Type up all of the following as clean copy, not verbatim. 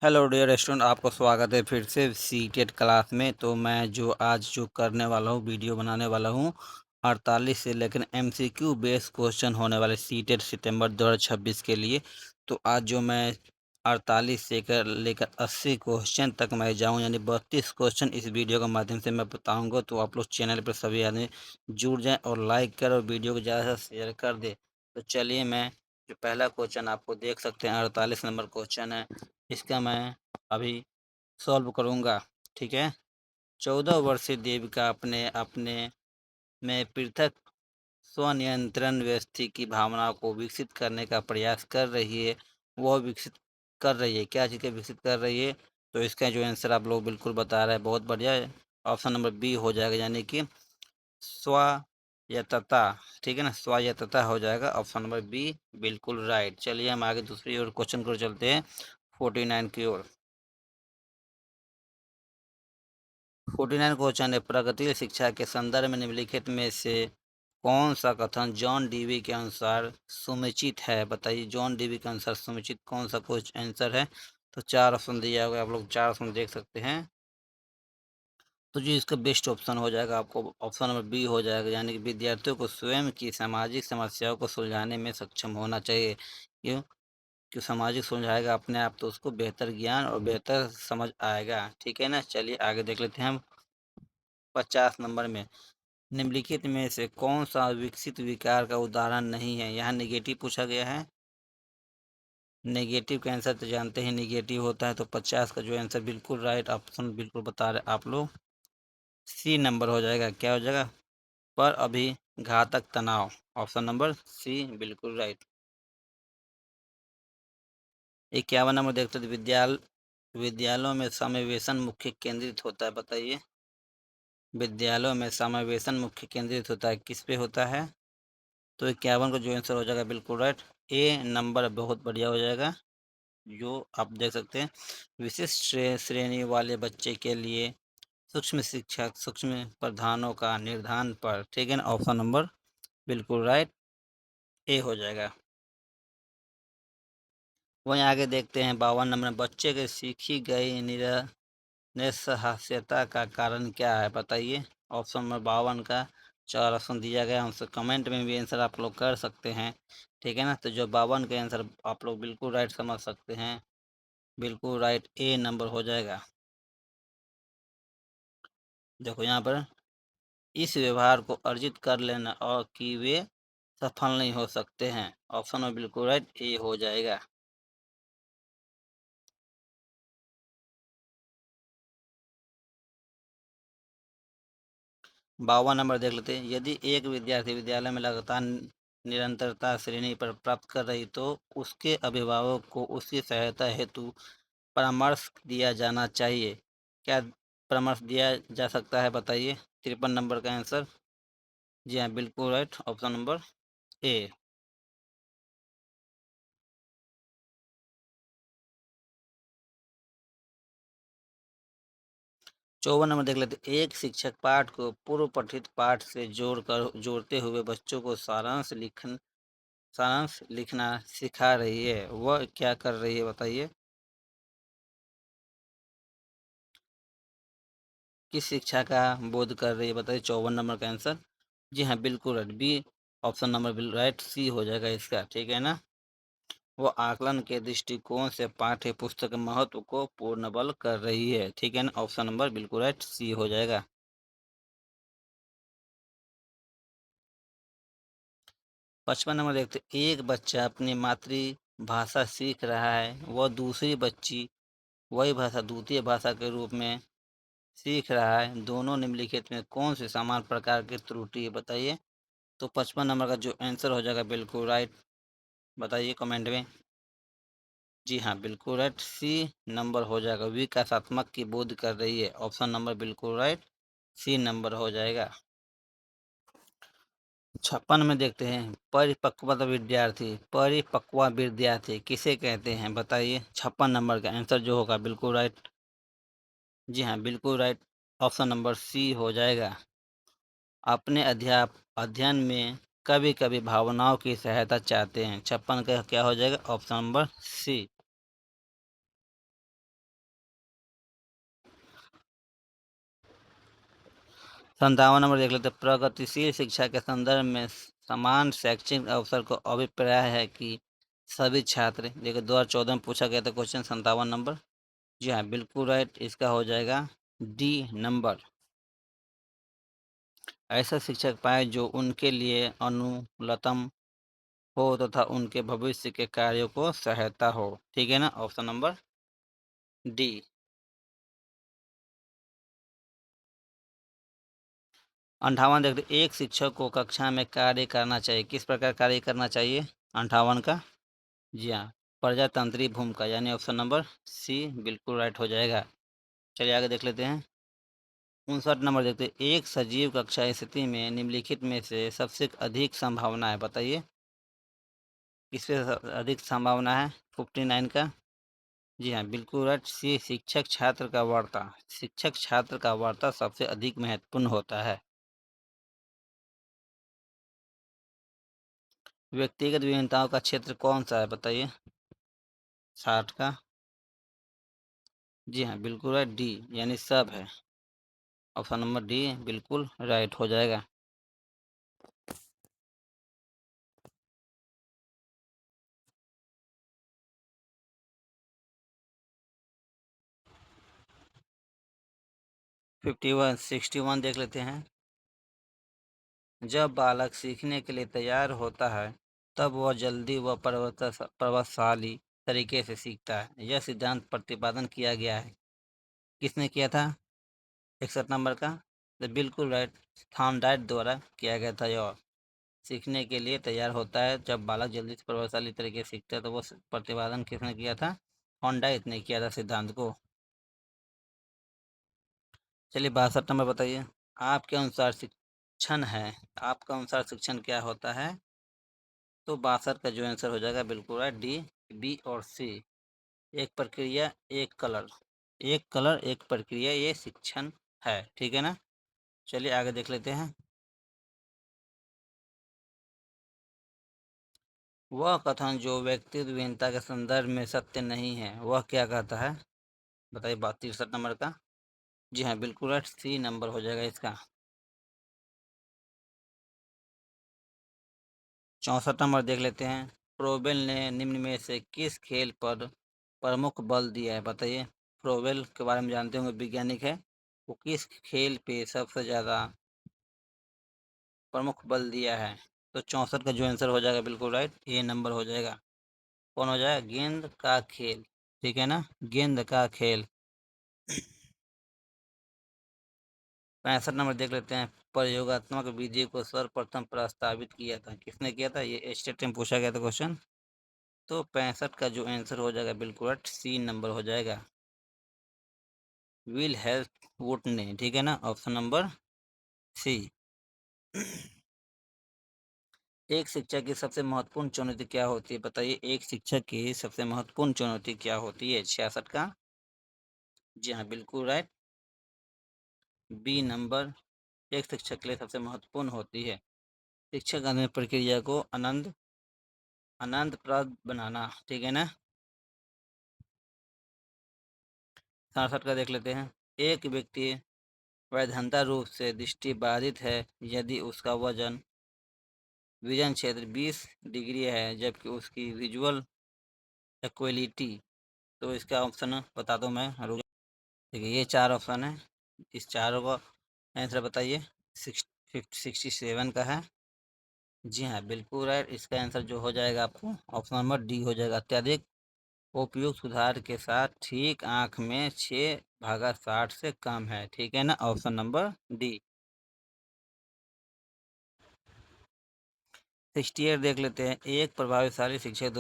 Hello dear student, आपको स्वागत है फिर से सीटेट क्लास में। तो मैं आज करने वाला हूँ, वीडियो बनाने वाला हूँ 48 से लेकिन एमसीक्यू बेस्ड क्वेश्चन होने वाले सीटेट सितंबर 2026 के लिए। तो आज जो मैं 48 से लेकर 80 क्वेश्चन तक मैं जाऊँ, यानी 32 क्वेश्चन इस वीडियो के माध्यम से मैं बताऊँगा। तो आप लोग चैनल पर सभी आदमी जुड़ जाएँ और लाइक कर और वीडियो को ज़्यादा से शेयर कर दे। तो चलिए, मैं जो पहला क्वेश्चन आपको देख सकते हैं 48 नंबर क्वेश्चन है, इसका मैं अभी सॉल्व करूँगा। ठीक है। 14 वर्षीय देविका अपने अपने में पृथक स्वनियंत्रण व्यक्ति की भावना को विकसित करने का प्रयास कर रही है। वह विकसित कर रही है, क्या चीज़ विकसित कर रही है? तो इसका जो आंसर आप लोग बिल्कुल बता रहे हैं, बहुत बढ़िया है। ऑप्शन नंबर बी हो जाएगा, यानी कि स्वायत्तता। ठीक है ना, स्वायत्तता हो जाएगा। ऑप्शन नंबर बी बिल्कुल राइट। चलिए हम आगे दूसरी ओर क्वेश्चन को चलते हैं 49 की ओर। 49 क्वेश्चन है, प्रगतिशील शिक्षा के संदर्भ में निम्नलिखित में से कौन सा कथन जॉन डीवी के अनुसार समुचित है? बताइए, जॉन डीवी के अनुसार समुचित कौन सा कुछ आंसर है? तो चार ऑप्शन दिया हुआ है, आप लोग चार ऑप्शन देख सकते हैं। तो जी इसका बेस्ट ऑप्शन हो जाएगा आपको ऑप्शन नंबर बी हो जाएगा, यानी कि विद्यार्थियों को स्वयं की सामाजिक समस्याओं को सुलझाने में सक्षम होना चाहिए। क्यों? कि सामाजिक सुलझाएगा अपने आप तो उसको बेहतर ज्ञान और बेहतर समझ आएगा। ठीक है ना, चलिए आगे देख लेते हैं हम 50 नंबर में। निम्नलिखित में से कौन सा विकसित विकार का उदाहरण नहीं है? यहाँ नेगेटिव पूछा गया है। नेगेटिव का आंसर तो जानते हैं नेगेटिव होता है, तो 50 का जो आंसर बिल्कुल राइट ऑप्शन बिल्कुल बता रहे आप लोग। सी नंबर हो जाएगा, क्या हो जाएगा? पर अभी घातक तनाव। ऑप्शन नंबर सी बिल्कुल राइट। 51 नंबर देखते थे, विद्यालयों में समावेशन मुख्य केंद्रित होता है। बताइए, विद्यालयों में समावेशन मुख्य केंद्रित होता है, किस पे होता है? तो 51 का जो आंसर हो जाएगा बिल्कुल राइट, ए नंबर बहुत बढ़िया हो जाएगा। जो आप देख सकते हैं, विशिष्ट श्रेणी वाले बच्चे के लिए सूक्ष्म शिक्षा सूक्ष्म प्रावधानों का निर्धारण पर। ठीक है ना, ऑप्शन नंबर बिल्कुल राइट, ए हो जाएगा। वहीं आगे देखते हैं 52 नंबर, बच्चे के सीखी गई निस्सहास्यता का कारण क्या है? बताइए। ऑप्शन नंबर 52 का चार ऑप्शन दिया गया, हमसे कमेंट में भी आंसर आप लोग कर सकते हैं। ठीक है ना, तो जो 52 के आंसर आप लोग बिल्कुल राइट समझ सकते हैं, बिल्कुल राइट, ए नंबर हो जाएगा। देखो यहाँ पर, इस व्यवहार को अर्जित कर लेना और कि वे सफल नहीं हो सकते हैं। ऑप्शन में बिल्कुल राइट, ए हो जाएगा। 52 नंबर देख लेते हैं, यदि एक विद्यार्थी विद्यालय में लगातार निरंतरता श्रेणी पर प्राप्त कर रही तो उसके अभिभावक को उसकी सहायता हेतु परामर्श दिया जाना चाहिए। क्या परामर्श दिया जा सकता है? बताइए। 53 नंबर का आंसर, जी हाँ बिल्कुल right, option number A. 54 number देख लेते, एक शिक्षक पाठ को पूर्व पठित पाठ से जोड़ते हुए बच्चों को सारांश लिखना सिखा रही है, वह क्या कर रही है? बताइए, किस शिक्षा का बोध कर रही है? बताइए। 54 नंबर का आंसर, जी हाँ बिल्कुल राइट, बी ऑप्शन नंबर बिल्कुल राइट, सी हो जाएगा इसका। ठीक है ना, वो आकलन के दृष्टिकोण से पाठ्य पुस्तक के महत्व को पूर्ण बल कर रही है। ठीक है ना, ऑप्शन नंबर बिल्कुल राइट, सी हो जाएगा। 55 नंबर देखते, एक बच्चा अपनी मातृभाषा सीख रहा है, वह दूसरी बच्ची वही भाषा द्वितीय भाषा के रूप में सीख रहा है, दोनों निम्नलिखित में कौन से समान प्रकार की त्रुटि है? बताइए। तो 55 नंबर का जो आंसर हो जाएगा बिल्कुल राइट, बताइए कमेंट में। जी हाँ बिल्कुल राइट, सी नंबर हो जाएगा, विकासात्मक की बोध कर रही है। ऑप्शन नंबर बिल्कुल राइट, सी नंबर हो जाएगा। 56 में देखते हैं, परिपक्व विद्यार्थी किसे कहते हैं? बताइए। 56 नंबर का आंसर जो होगा बिल्कुल राइट, जी हाँ बिल्कुल राइट, ऑप्शन नंबर सी हो जाएगा। अपने अध्ययन में कभी कभी भावनाओं की सहायता चाहते हैं। 56 का क्या हो जाएगा? Option number C. 57 नंबर देख लेते हैं। प्रगतिशील शिक्षा के संदर्भ में समान शैक्षिक अवसर को अभिप्राय है कि सभी छात्र, देखिए 2014 में पूछा गया था क्वेश्चन 57 नंबर। जी हाँ, बिल्कुल राइट, इसका हो जाएगा डी नंबर। ऐसा शिक्षक पाए जो उनके लिए अनुकूलतम हो तथा उनके भविष्य के कार्यों को सहायता हो। ठीक है ना, ऑप्शन नंबर डी। 58 देखते, एक शिक्षक को कक्षा में कार्य करना चाहिए, किस प्रकार कार्य करना चाहिए 58 का। जी हाँ, प्रजातंत्री भूमिका, यानी ऑप्शन नंबर सी बिल्कुल राइट हो जाएगा। चलिए आगे देख लेते हैं। 59 नंबर देखते हैं, एक सजीव कक्षा स्थिति में निम्नलिखित में से सबसे अधिक संभावना है, बताइए किससे अधिक संभावना है 59 का। जी हाँ, बिल्कुल राइट, सी शिक्षक छात्र का वार्ता सबसे अधिक महत्वपूर्ण होता है। व्यक्तिगत विभिन्नताओं का क्षेत्र कौन सा है, बताइए 60 का। जी हाँ, बिल्कुल राइट, डी यानी सब है। ऑप्शन नंबर डी बिल्कुल राइट हो जाएगा। 61 देख लेते हैं। जब बालक सीखने के लिए तैयार होता है तब वह जल्दी व प्रभावशाली तरीके से सीखता है, यह सिद्धांत प्रतिपादन किया गया है, किसने किया था 61 नंबर का। तो बिल्कुल राइट, थॉर्नडाइक द्वारा किया गया था। यह सीखने के लिए तैयार होता है जब बालक जल्दी से प्रभावशाली तरीके से सीखता है, तो वो प्रतिपादन किसने किया था, थॉर्नडाइक ने किया था सिद्धांत को। चलिए 62 नंबर बताइए। आपके अनुसार शिक्षण है, आपका अनुसार शिक्षण क्या होता है। तो 62 का जो आंसर हो जाएगा बिल्कुल राइट, डी, बी और सी। एक प्रक्रिया एक कलर, एक कलर एक प्रक्रिया, ये शिक्षण है। ठीक है ना, चलिए आगे देख लेते हैं। वह कथन जो व्यक्तित्व विहीनता के संदर्भ में सत्य नहीं है, वह क्या कहता है, बताइए 63 नंबर का। जी हाँ, बिल्कुल राइट, सी नंबर हो जाएगा इसका। 64 नंबर देख लेते हैं। प्रोबेल ने निम्न में से किस खेल पर प्रमुख बल दिया है, बताइए। प्रोबेल के बारे में जानते होंगे, वैज्ञानिक है, वो किस खेल पे सबसे ज़्यादा प्रमुख बल दिया है। तो 64 का जो आंसर हो जाएगा बिल्कुल राइट, ए नंबर हो जाएगा। कौन हो जाएगा, गेंद का खेल। ठीक है ना, गेंद का खेल। 65 नंबर देख लेते हैं। प्रयोगात्मक विधि को सर्वप्रथम प्रस्तावित किया था, किसने किया था, ये स्टेट में पूछा गया था क्वेश्चन। तो 65 का जो आंसर हो जाएगा बिल्कुल राइट, सी नंबर हो जाएगा, विल हेल्प वुड ने। ठीक है ना, ऑप्शन नंबर सी। एक शिक्षक की सबसे महत्वपूर्ण चुनौती क्या होती है, बताइए एक शिक्षक की सबसे महत्वपूर्ण चुनौती क्या होती है 66 का। जी हाँ, बिल्कुल राइट, बी नंबर। एक शिक्षक के लिए सबसे महत्वपूर्ण होती है शिक्षक अध्ययन प्रक्रिया को आनंदप्रद बनाना। ठीक है ना, 67 का देख लेते हैं। एक व्यक्ति वैधनता रूप से दृष्टिबाधित है यदि उसका विजन क्षेत्र 20 डिग्री है जबकि उसकी विजुअल एक्विलिटी। तो इसका ऑप्शन बता दो मैं, रुक। देखिए ये 4 ऑप्शन है, इस चारों का आंसर बताइए। 67 का है। जी हाँ, बिल्कुल राइट, इसका आंसर जो हो जाएगा आपको ऑप्शन नंबर डी हो जाएगा। अत्यधिक उपयुक्त सुधार के साथ ठीक आँख में 6/60 से कम है। ठीक है ना, ऑप्शन नंबर डी। 68 देख लेते हैं। एक प्रभावशाली शिक्षक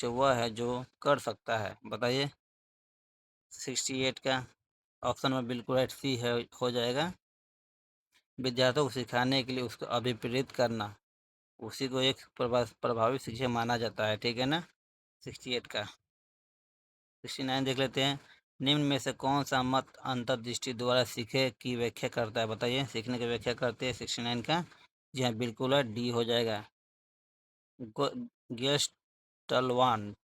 वह है जो कर सकता है, बताइए 68 का ऑप्शन में बिल्कुल राइट, सी है हो जाएगा। विद्यार्थियों को सिखाने के लिए उसको अभिप्रेरित करना, उसी को एक प्रभावी शिक्षक माना जाता है। ठीक है ना, 68 का। 69 देख लेते हैं। निम्न में से कौन सा मत अंतर्दृष्टि द्वारा सीखे की व्याख्या करता है, बताइए सीखने की व्याख्या करते हैं 69 का। जी हाँ, बिल्कुल है, डी हो जाएगा, गेस्टलवान।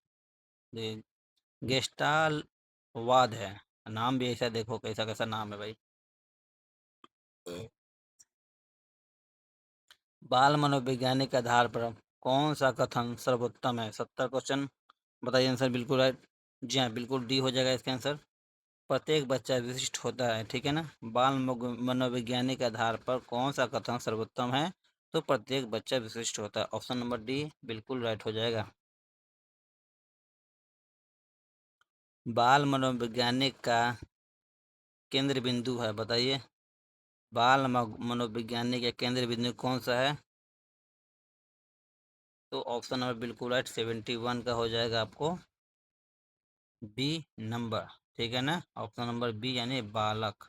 गेस्टालवाद है नाम भी, ऐसा देखो कैसा कैसा नाम है भाई। बाल मनोवैज्ञानिक के आधार पर कौन सा कथन सर्वोत्तम है? 70 क्वेश्चन, बताइए आंसर। बिल्कुल राइट। जी हाँ, बिल्कुल डी हो जाएगा इसका आंसर। प्रत्येक बच्चा विशिष्ट होता है, ठीक है ना। मनोवैज्ञानिक के आधार पर कौन सा कथन सर्वोत्तम है? तो प्रत्येक बच्चा विशिष्ट होता है। ऑप्शन नंबर डी बिल्कुल राइट हो जाएगा। बाल मनोवैज्ञानिक का केंद्र बिंदु है, बताइए। बाल मनोवैज्ञानिक का केंद्र बिंदु कौन सा है? तो ऑप्शन नंबर बिल्कुल राइट 71 का हो जाएगा आपको बी नंबर, ठीक है ना। ऑप्शन नंबर बी यानी बालक।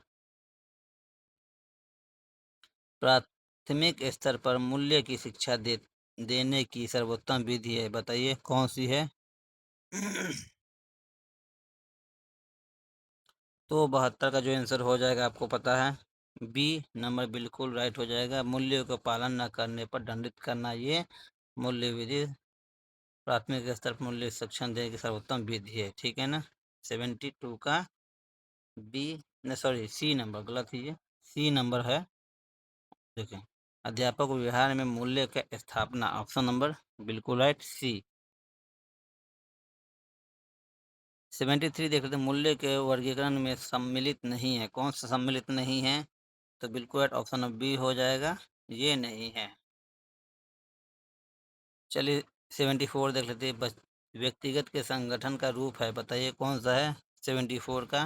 प्राथमिक स्तर पर मूल्य की शिक्षा देने की सर्वोत्तम विधि है, बताइए कौन सी है? तो 72 का जो आंसर हो जाएगा आपको पता है, बी नंबर बिल्कुल राइट हो जाएगा। मूल्यों का पालन न करने पर दंडित करना, ये मूल्य विधि प्राथमिक स्तर पर मूल्य शिक्षण देने की सर्वोत्तम विधि है, ठीक है ना। 72 का बी न सॉरी सी नंबर, गलत है ये, सी नंबर है। देखें, अध्यापक व्यवहार में मूल्य का स्थापना, ऑप्शन नंबर बिल्कुल राइट सी। 73 देख लेते हैं, मूल्य के वर्गीकरण में सम्मिलित नहीं है, कौन सा सम्मिलित नहीं है? तो बिल्कुल राइट ऑप्शन नंबर बी हो जाएगा, ये नहीं है। चलिए 74 देख लेते हैं, व्यक्तिगत के संगठन का रूप है, बताइए कौन सा है 74 का?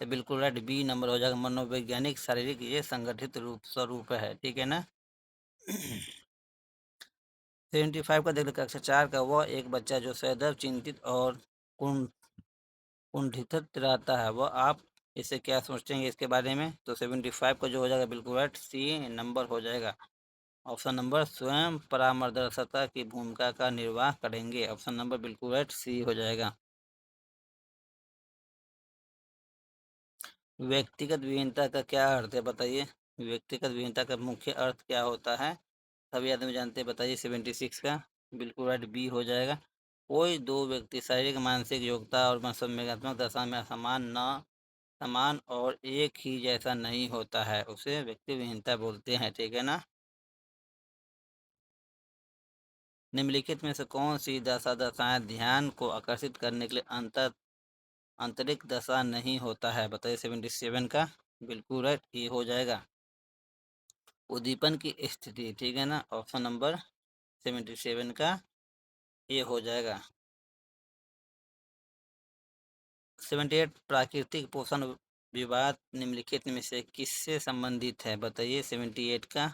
तो बिल्कुल राइट बी नंबर हो जाएगा, मनोवैज्ञानिक शारीरिक ये संगठित रूप स्वरूप है, ठीक है ना। 75 का देख लेते, कक्षा 4 का वह एक बच्चा जो सदैव चिंतित और कुंठित रहता है, वह आप इसे क्या सोचेंगे इसके बारे में? तो 75 का जो हो जाएगा बिल्कुल राइट सी नंबर हो जाएगा। ऑप्शन नंबर स्वयं परामर्शदाता की भूमिका का निर्वाह करेंगे, ऑप्शन नंबर बिल्कुल राइट सी हो जाएगा। व्यक्तिगत विभिन्नता का क्या अर्थ है, बताइए। व्यक्तिगत विभिन्नता का मुख्य अर्थ क्या होता है? सभी आदमी जानते हैं, बताइए 76 का बिल्कुल राइट बी हो जाएगा। कोई दो व्यक्ति शारीरिक मानसिक योग्यता और संवेगात्मक दशा में समान और एक ही जैसा नहीं होता है, उसे व्यक्ति विहीनता बोलते हैं, ठीक है ना। निम्नलिखित में से कौन सी दशाएं ध्यान को आकर्षित करने के लिए आंतरिक दशा नहीं होता है, बताइए 77 का बिल्कुल राइट ये हो जाएगा, उद्दीपन की स्थिति, ठीक है ना। ऑप्शन नंबर 77 का ये हो जाएगा। 78 प्राकृतिक पोषण विवाद निम्नलिखित में से किससे संबंधित है, बताइए 78 का।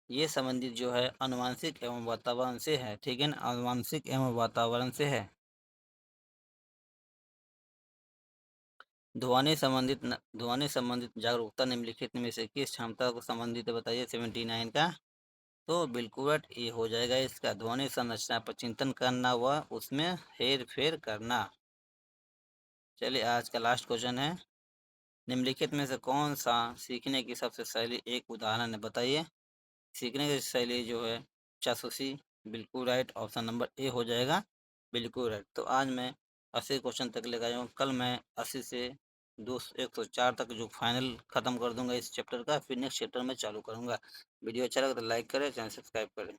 ये संबंधित जो है आनुवांशिक एवं वातावरण से है, ठीक है ना, आनुवांशिक एवं वातावरण से है। ध्वनि संबंधित जागरूकता निम्नलिखित में से किस क्षमता को संबंधित है, बताइए 79 का। तो बिल्कुल ये हो जाएगा इसका, ध्वनि संरचना पर चिंतन करना व उसमें हेर फेर करना। चलिए आज का लास्ट क्वेश्चन है, निम्नलिखित में से कौन सा सीखने की सबसे शैली एक उदाहरण है, बताइए। सीखने की शैली जो है चाक्षुषी, बिल्कुल राइट ऑप्शन नंबर ए हो जाएगा, बिल्कुल राइट। तो आज मैं 80 क्वेश्चन तक लेकर आया हूँ, कल मैं 80 से 104 तक जो फाइनल ख़त्म कर दूंगा इस चैप्टर का, फिर नेक्स्ट चैप्टर में चालू करूँगा। वीडियो अच्छा लगा तो लाइक करें, चैनल सब्सक्राइब करें।